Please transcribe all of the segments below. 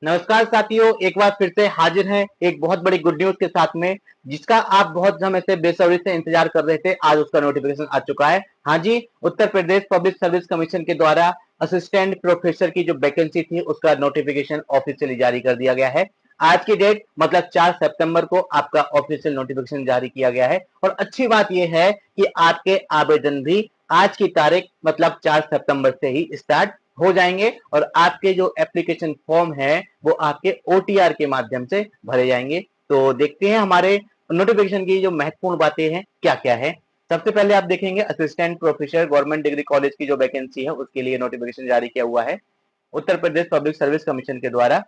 नमस्कार साथियों, एक बार फिर से हाजिर हैं एक बहुत बड़ी गुड न्यूज के साथ में, जिसका आप बहुत समय से बेसब्री से इंतजार कर रहे थे। आज उसका नोटिफिकेशन आ चुका है। हाँ जी, Uttar Pradesh public service commission के द्वारा असिस्टेंट प्रोफेसर की जो वैकेंसी थी उसका नोटिफिकेशन ऑफिशियली जारी कर दिया गया है। आज की डेट मतलब 4 सितंबर को आपका ऑफिशियल नोटिफिकेशन जारी किया गया है। और अच्छी बात यह है कि आपके आवेदन भी आज की तारीख मतलब 4 सितंबर से ही स्टार्ट हो जाएंगे और आपके जो एप्लीकेशन फॉर्म है वो आपके ओटीआर के माध्यम से भरे जाएंगे। तो देखते हैं हमारे नोटिफिकेशन की जो महत्वपूर्ण बातें हैं क्या क्या है। सबसे पहले आप देखेंगे assistant professor government degree college की जो वैकेंसी है उसके लिए नोटिफिकेशन जारी किया हुआ है Uttar Pradesh public service commission के द्वारा।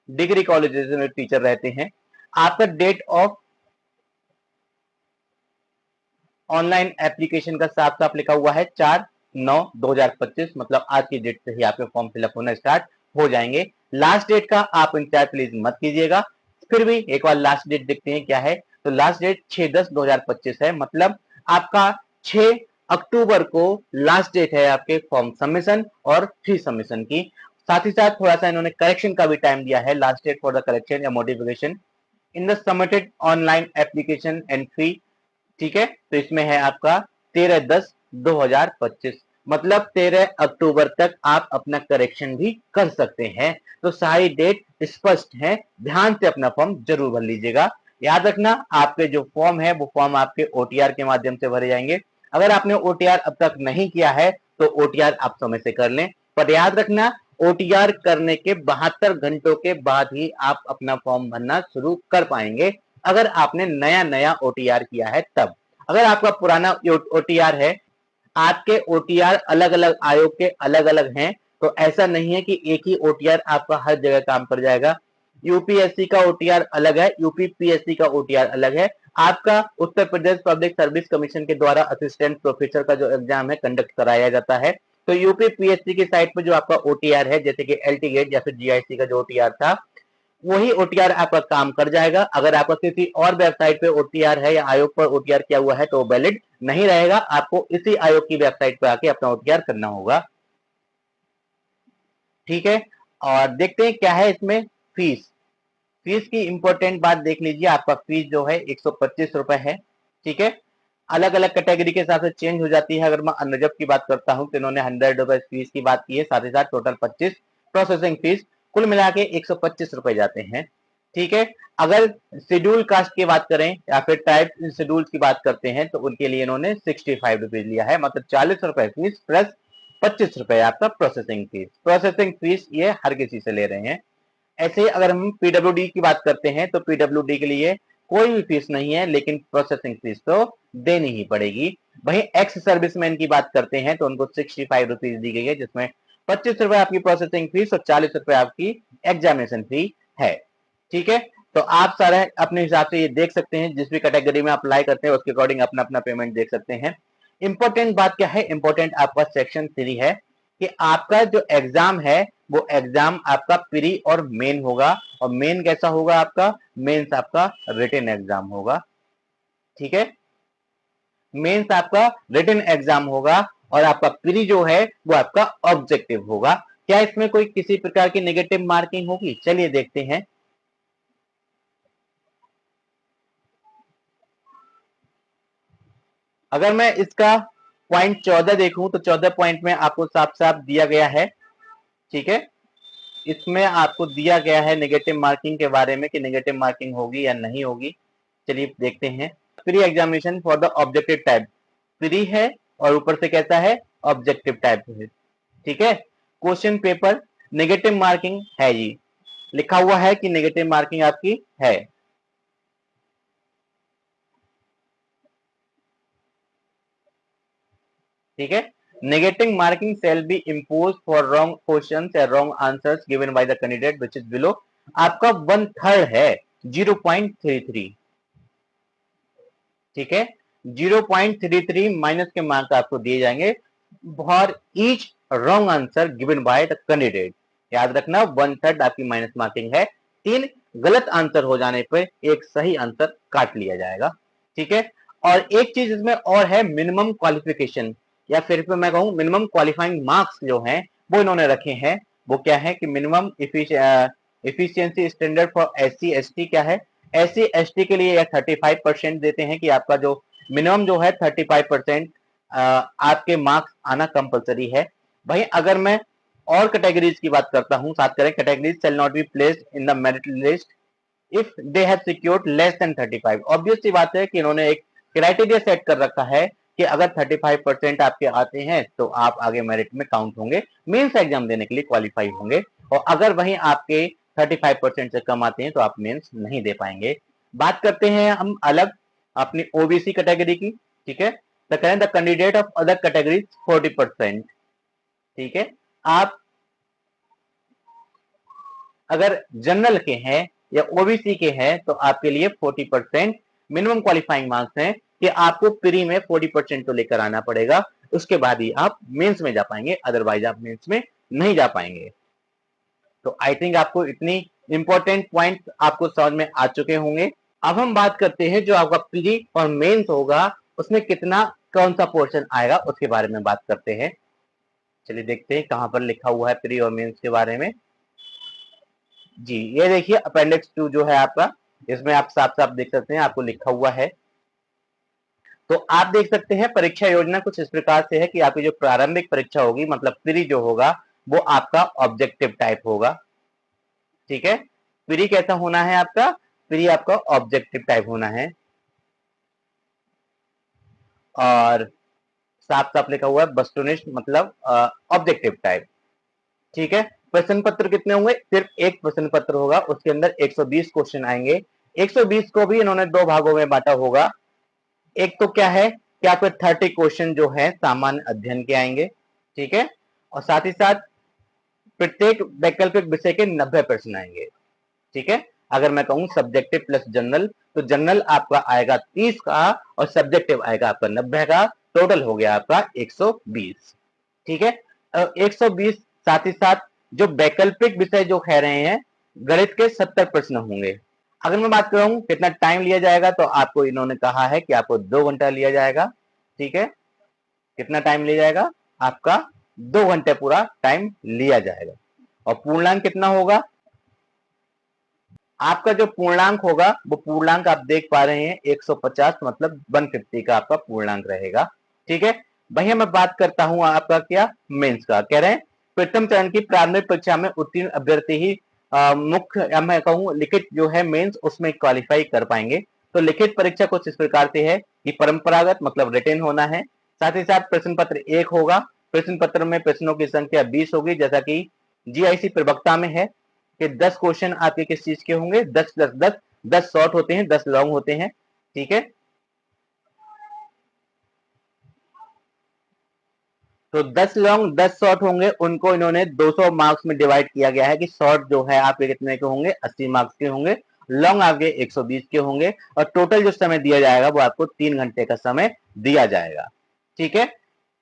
डिग्री कॉलेजेस में टीचर रहते हैं। आपका डेट ऑफ ऑनलाइन एप्लीकेशन का साफ साफ लिखा हुआ है 4/9/2025, मतलब आज की डेट से ही आपके फॉर्म फिलअप होना स्टार्ट हो जाएंगे। लास्ट डेट का आप इंतजार प्लीज मत कीजिएगा। फिर भी एक बार लास्ट डेट देखते हैं क्या है। तो लास्ट डेट 6/10/2025 है, मतलब आपका 6 अक्टूबर को लास्ट डेट है आपके फॉर्म सबमिशन और फी सबमिशन की। साथ ही साथ थोड़ा सा इन्होंने करेक्शन का भी टाइम दिया है। Last date for the correction या modification in the submitted online application and fee. ठीक है, तो इसमें है आपका 13/10/2025, मतलब 13 अक्टूबर तक आप अपना करेक्शन भी कर सकते हैं। तो सारी डेट स्पष्ट है, ध्यान से अपना फॉर्म जरूर भर लीजिएगा। याद रखना आपके जो फॉर्म है वो फॉर्म आपके ओटीआर के माध्यम से भरे जाएंगे। अगर आपने ओटीआर अब तक नहीं किया है तो ओटीआर आप समय से कर लें, पर याद रखना ओटीआर करने के 72 घंटों के बाद ही आप अपना फॉर्म भरना शुरू कर पाएंगे, अगर आपने नया नया ओटीआर किया है तब। अगर आपका पुराना ओटीआर है, आपके ओटीआर अलग अलग आयोग के अलग अलग हैं, तो ऐसा नहीं है कि एक ही ओटीआर आपका हर जगह काम कर जाएगा। यूपीएससी का ओटीआर अलग है, यूपीपीएससी का ओटीआर अलग है। आपका Uttar Pradesh public service commission के द्वारा असिस्टेंट प्रोफेसर का जो एग्जाम है कंडक्ट कराया जाता है। तो यूपीपीएससी की साइट पर जो आपका ओटीआर है, जैसे कि एलटी गेट या फिर जीआईसी का जो ओटीआर था, वही ओटीआर आपका काम कर जाएगा। अगर आपका किसी और वेबसाइट पे ओटीआर है या आयोग पर ओटीआर किया हुआ है तो वैलिड नहीं रहेगा, आपको इसी आयोग की वेबसाइट पे आके अपना ओटीआर करना होगा। ठीक है, और देखते हैं क्या है इसमें फीस। फीस की इंपॉर्टेंट बात देख लीजिए। आपका फीस जो है 125 रुपए है। ठीक है, अलग अलग कैटेगरी के हिसाब से चेंज हो जाती है। अगर मैं अनरिजर्व की बात करता हूं तो इन्होंने 100 रुपए फीस की बात की है, साथ ही साथ टोटल 25 प्रोसेसिंग फीस, कुल मिला के 125 रुपए जाते हैं। ठीक है, अगर शेड्यूल कास्ट की बात करें या फिर टाइप शेड्यूल की बात करते हैं तो उनके लिए इन्होंने 65 रुपीज लिया है, मतलब 40 रुपए फीस प्लस 25 रुपए आपका प्रोसेसिंग फीस। प्रोसेसिंग फीस ये हर किसी से ले रहे हैं। ऐसे ही अगर हम पीडब्ल्यूडी की बात करते हैं तो पीडब्ल्यूडी के लिए कोई भी फीस नहीं है, लेकिन प्रोसेसिंग फीस तो देनी ही पड़ेगी। वहीं एक्स सर्विसमैन की बात करते हैं तो उनको 65 रुपीज दी गई है, जिसमें 25 रुपए आपकी प्रोसेसिंग फीस और 40 रुपए आपकी एग्जामिनेशन फी है। ठीक है, तो आप सारे अपने हिसाब से ये देख सकते हैं, जिस भी कैटेगरी में अप्लाई करते हैं उसके अकॉर्डिंग अपना अपना पेमेंट देख सकते हैं। इंपॉर्टेंट बात क्या है, इंपॉर्टेंट आपका सेक्शन 3 है कि आपका जो एग्जाम है वो एग्जाम आपका प्री और मेन होगा। और मेन कैसा होगा आपका, मेंस आपका रिटन एग्जाम होगा। ठीक है, मेंस आपका रिटन एग्जाम होगा और आपका प्री जो है वो आपका ऑब्जेक्टिव होगा। क्या इसमें कोई किसी प्रकार की नेगेटिव मार्किंग होगी, चलिए देखते हैं। अगर मैं इसका पॉइंट 14 देखूं तो 14 पॉइंट में आपको साफ साफ दिया गया है। ठीक है, इसमें आपको दिया गया है नेगेटिव मार्किंग के बारे में कि नेगेटिव मार्किंग होगी या नहीं होगी। चलिए देखते हैं। Pre examination for the objective type pre है और ऊपर से कैसा है, ऑब्जेक्टिव टाइप है। ठीक है, क्वेश्चन पेपर नेगेटिव मार्किंग है जी, लिखा हुआ है कि नेगेटिव मार्किंग आपकी है। ठीक है, negative marking shall be impose for wrong questions या wrong answers given by the candidate which is below. आपका 1/3 है, 0.33। ठीक है, 0.33 माइनस के मार्क आपको दिए जाएंगे for each wrong answer given by the candidate. याद रखना 1/3 आपकी माइनस मार्किंग है, 3 गलत आंसर हो जाने पर एक सही आंसर काट लिया जाएगा। ठीक है, और एक चीज इसमें और है, मिनिमम क्वालिफिकेशन या फिर मैं कहूं मिनिमम क्वालिफाइंग मार्क्स जो हैं वो इन्होंने रखे हैं वो क्या है कि minimum efficiency standard for SC ST क्या है, SC ST के लिए 35% देते हैं कि आपका जो मिनिमम जो है 35% आपके मार्क्स आना कंपलसरी है। वहीं अगर मैं और कैटेगरीज की बात करता हूं, साथ करें categories shall not be placed in the merit list if they have secured less than 35। Obvious सी बात है कि इन्होंने एक क्राइटेरिया सेट कर रखा है कि अगर 35% आपके आते हैं तो आप आगे मेरिट में काउंट होंगे, मेंस एग्जाम देने के लिए क्वालिफाई होंगे, और अगर वहीं आपके 35% से कम आते हैं तो आप मेंस नहीं दे पाएंगे। बात करते हैं हम अलग अपनी ओबीसी कैटेगरी की, ठीक है। The candidate of other categories 40%, ठीक है। आप अगर जनरल के हैं या ओबीसी के हैं तो आपके लिए 40% मिनिमम क्वालिफाइंग मार्क्स हैं कि आपको प्री में 40% तो लेकर आना पड़ेगा, उसके बाद ही आप मेंस में जा पाएंगे, अदरवाइज आप मेंस में नहीं जा पाएंगे। तो आई थिंक आपको इतनी इंपॉर्टेंट पॉइंट आपको समझ में आ चुके होंगे। अब हम बात करते हैं जो आपका प्री और मेंस होगा उसमें कितना कौन सा पोर्शन आएगा उसके बारे में बात करते हैं। चलिए देखते हैं कहां पर लिखा हुआ है प्री और मेंस के बारे में। जी ये देखिए अपेंडिक्स 2 जो है आपका, इसमें आप साफ साफ देख सकते हैं आपको लिखा हुआ है। तो आप देख सकते हैं परीक्षा योजना कुछ इस प्रकार से है कि आपकी जो प्रारंभिक परीक्षा होगी मतलब प्री जो होगा वो आपका ऑब्जेक्टिव टाइप होगा, ठीक है। प्री कैसा होना है आपका, प्री आपका ऑब्जेक्टिव टाइप होना है, और साफ साफ लिखा हुआ है वस्तुनिष्ठ मतलब ऑब्जेक्टिव टाइप, ठीक है। प्रश्न पत्र कितने होंगे, सिर्फ एक प्रश्न पत्र होगा, उसके अंदर 120 क्वेश्चन आएंगे। 120 को भी इन्होंने दो भागों में बांटा होगा। एक तो क्या है कि आपके 30 क्वेश्चन जो है सामान्य अध्ययन के आएंगे, ठीक है, और साथ ही साथ प्रत्येक वैकल्पिक विषय के 90 प्रश्न आएंगे, ठीक है। अगर मैं कहूं सब्जेक्टिव प्लस जनरल तो जनरल आपका आएगा 30 का और सब्जेक्टिव आएगा आपका 90 का, टोटल हो गया आपका 120, ठीक है। 120 साथ ही साथ जो वैकल्पिक विषय जो कह रहे हैं गणित के 70 प्रश्न होंगे। अगर मैं बात करूं कितना टाइम लिया जाएगा तो आपको इन्होंने कहा है कि आपको 2 घंटा लिया जाएगा, ठीक है। कितना टाइम लिया जाएगा आपका 2 घंटे पूरा टाइम लिया जाएगा। और पूर्णांक कितना होगा, आपका जो पूर्णांक होगा वो पूर्णांक आप देख पा रहे हैं 150 मतलब 150 का आपका पूर्णांक रहेगा, ठीक है। भैया मैं बात करता हूं आपका क्या मेंस का, कह रहे हैं प्रथम चरण की प्रारंभिक परीक्षा में उत्तीर्ण अभ्यर्थी ही मुख्य या मैं कहूं लिखित जो है मेंस उसमें क्वालिफाई कर पाएंगे। तो लिखित परीक्षा कुछ इस प्रकार से है कि परंपरागत मतलब रिटेन होना है, साथ ही साथ प्रश्न पत्र 1 होगा, प्रश्न पत्र में प्रश्नों की संख्या 20 होगी, जैसा कि जीआईसी प्रवक्ता में है कि 10 क्वेश्चन आपके किस चीज के होंगे, 10 प्लस 10, 10 शॉर्ट होते हैं 10 लॉन्ग होते हैं, ठीक है। तो 10 लॉन्ग 10 शॉर्ट होंगे, उनको इन्होंने 200 मार्क्स में डिवाइड किया गया है कि शॉर्ट जो है आपके कितने के होंगे 80 मार्क्स के होंगे, लॉन्ग आपके 120 के होंगे, और टोटल जो समय दिया जाएगा वो आपको 3 घंटे का समय दिया जाएगा, ठीक है।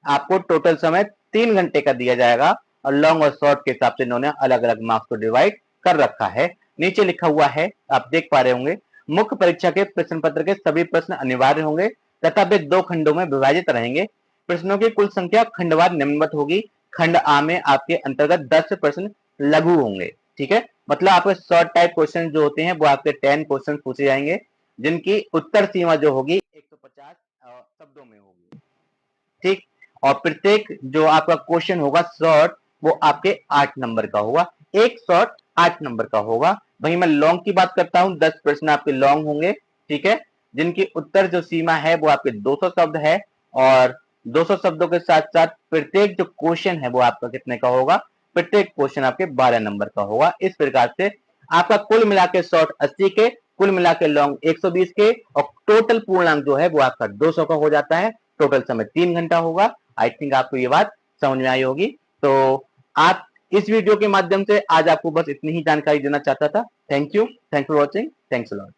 आपको टोटल समय 3 घंटे का दिया जाएगा और लॉन्ग और शॉर्ट के हिसाब से इन्होंने अलग अलग मार्क्स को डिवाइड कर रखा है। नीचे लिखा हुआ है आप देख पा रहे होंगे, मुख्य परीक्षा के प्रश्न पत्र के सभी प्रश्न अनिवार्य होंगे तथा वे 2 खंडों में विभाजित रहेंगे। प्रश्नों की कुल संख्या खंडवार निम्नवत होगी। खंड आ में आपके अंतर्गत 10 प्रश्न लघु होंगे, ठीक है। मतलब आपके शॉर्ट टाइप क्वेश्चन जो होते हैं वो आपके 10 क्वेश्चन पूछे जाएंगे जिनकी उत्तर सीमा जो होगी 150 शब्दों में होगी, ठीक। और प्रत्येक जो आपका क्वेश्चन होगा शॉर्ट वो आपके 8 नंबर का होगा, एक शॉर्ट 8 नंबर का होगा। वहीं मैं लॉन्ग की बात करता हूं, 10 प्रश्न आपके लॉन्ग होंगे, ठीक है, जिनकी उत्तर जो सीमा है वो आपके 200 शब्द है, और 200 शब्दों के साथ साथ प्रत्येक जो क्वेश्चन है वो आपका कितने का होगा, प्रत्येक क्वेश्चन आपके 12 नंबर का होगा। इस प्रकार से आपका कुल मिला के शॉर्ट 80 के, कुल मिला के लॉन्ग 120 के, और टोटल पूर्णांक जो है वो आपका 200 का हो जाता है। टोटल समय 3 घंटा होगा। आई थिंक आपको ये बात समझ में आई होगी। तो आप इस वीडियो के माध्यम से आज आपको बस इतनी ही जानकारी देना चाहता था। Thank you for watching, thanks a lot.